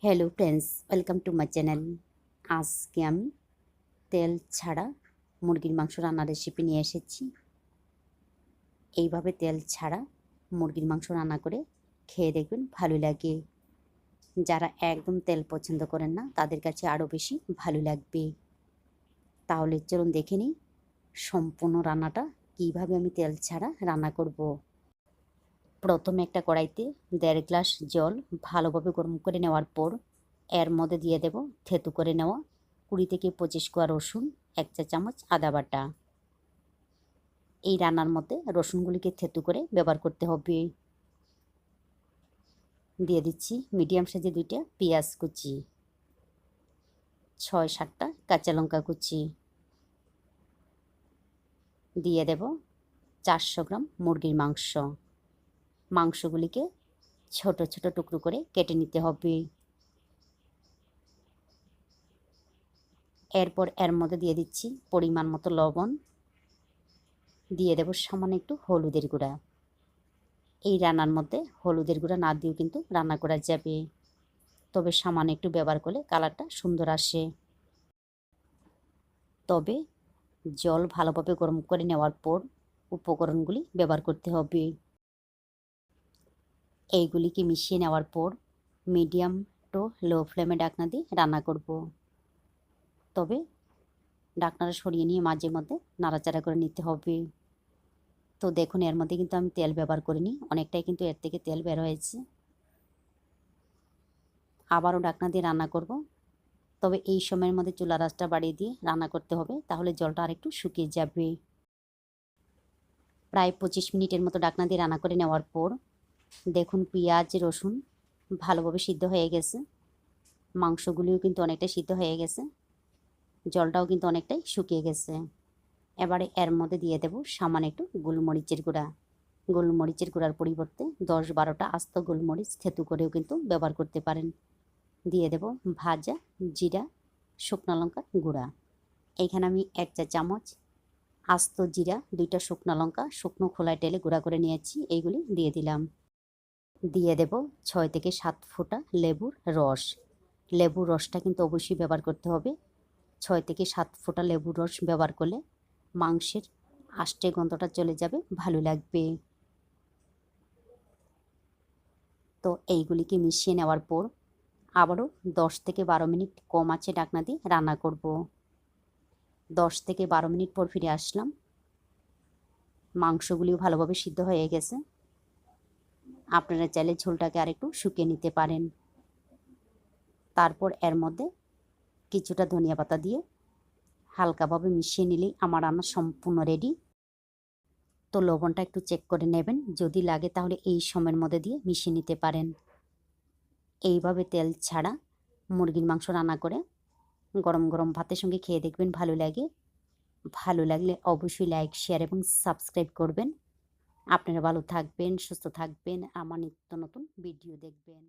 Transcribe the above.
Hello friends, welcome to my channel. আজকে আমি তেল ছাড়া মুরগির মাংস রান্নার রেসিপি নিয়ে এসেছি। এইভাবে তেল ছাড়া মুরগির মাংস রান্না করে খেয়ে দেখবেন ভালো লাগে। যারা একদম তেল পছন্দ করেন না তাদের কাছে আরও বেশি ভালো লাগবে। তাহলে চলুন দেখে নিই সম্পূর্ণ রান্নাটা কিভাবে আমি তেল ছাড়া রান্না করব। প্রথমে একটা কড়াইতে 1.5 গ্লাস জল ভালোভাবে গরম করে নেওয়ার পর এর মধ্যে দিয়ে দেব থেতু করে নেওয়া 20 থেকে 25 কোয়া রসুন, 1 চা চামচ আদা বাটা। এই রান্নার মধ্যে রসুনগুলিকে থেতু করে ব্যবহার করতে হবে। দিয়ে দিচ্ছি মিডিয়াম সাইজে 2টা পেঁয়াজ কুচি, 6-7টা কাঁচা লঙ্কা কুচি, দিয়ে দেব 400 গ্রাম মুরগির মাংস। মাংসগুলিকে ছোট ছোট টুকরো করে কেটে নিতে হবে। এরপর এর মধ্যে দিয়ে দিচ্ছি পরিমাণ মতো লবণ, দিয়ে দেব সামান্য একটু হলুদের গুঁড়া। এই রান্নার মধ্যে হলুদের গুঁড়া না দিয়েও কিন্তু রান্না করা যাবে, তবে সামান্য একটু ব্যবহার করলে কালারটা সুন্দর আসে। তবে জল ভালোভাবে গরম করে নেওয়ার পর উপকরণগুলি ব্যবহার করতে হবে। এইগুলিকে মিশিয়ে নেওয়ার পর মিডিয়াম টু লো ফ্লেমে ঢাকনা দিয়ে রান্না করব। তবে ঢাকনাটা সরিয়ে নিয়ে মাঝে মধ্যে নাড়াচাড়া করে নিতে হবে। তো দেখুন এর মধ্যে কিন্তু আমি তেল ব্যবহার করিনি, অনেকটাই কিন্তু এর থেকে তেল বের হয়েছে। আবারও ঢাকনা দিয়ে রান্না করব। তবে এই সময়ের মধ্যে চুলা আঁচটা বাড়িয়ে দিয়ে রান্না করতে হবে, তাহলে জলটা আরেকটু শুকিয়ে যাবে। প্রায় 25 মিনিটের মতো ঢাকনা দিয়ে রান্না করে নেওয়ার পর দেখুন পেঁয়াজ রসুন ভালোভাবে সিদ্ধ হয়ে গেছে, মাংসগুলিও কিন্তু অনেকটাই সিদ্ধ হয়ে গেছে, জলটাও কিন্তু অনেকটাই শুকিয়ে গেছে। এবারে এর মধ্যে দিয়ে দেব সামান্য একটু গোলমরিচের গুঁড়া। গোলমরিচের গুঁড়ার পরিবর্তে 10-12টা আস্ত গোলমরিচ থেতু করেও কিন্তু ব্যবহার করতে পারেন। দিয়ে দেব ভাজা জিরা, শুকনো লঙ্কার গুঁড়া। এইখানে আমি 1 চা চামচ আস্ত জিরা, 2টা শুকনো লঙ্কা শুকনো খোলায় টেলে গুঁড়া করে নিয়েছি, এইগুলি দিয়ে দিলাম। দিয়ে দেব 6 থেকে 7 ফোঁটা লেবুর রস। লেবুর রসটা কিন্তু অবশ্যই ব্যবহার করতে হবে। 6 থেকে 7 ফোঁটা লেবুর রস ব্যবহার করলে মাংসের আষ্টে গন্ধটা চলে যাবে, ভালো লাগবে। তো এইগুলিকে মিশিয়ে নেওয়ার পর আবারও 10 থেকে 12 মিনিট কম আঁচে ঢাকনা দিয়ে রান্না করব। 10 থেকে 12 মিনিট পর ফিরে আসলাম। মাংসগুলিও ভালোভাবে সিদ্ধ হয়ে গেছে। আপনারা চাইলে ঝোলটাকে আরেকটু শুকিয়ে নিতে পারেন। তারপর এর মধ্যে কিছুটা ধনিয়া পাতা দিয়ে হালকাভাবে মিশিয়ে নিলেই আমার রান্না সম্পূর্ণ রেডি। তো লবণটা একটু চেক করে নেবেন, যদি লাগে তাহলে এই সময়ের মধ্যে দিয়ে মিশিয়ে নিতে পারেন। এইভাবে তেল ছাড়া মুরগির মাংস রান্না করে গরম গরম ভাতের সঙ্গে খেয়ে দেখবেন ভালো লাগে। ভালো লাগলে অবশ্যই লাইক শেয়ার এবং সাবস্ক্রাইব করবেন। আপনারা ভালো থাকবেন, সুস্থ থাকবেন, আমার নিত্য নতুন ভিডিও দেখবেন।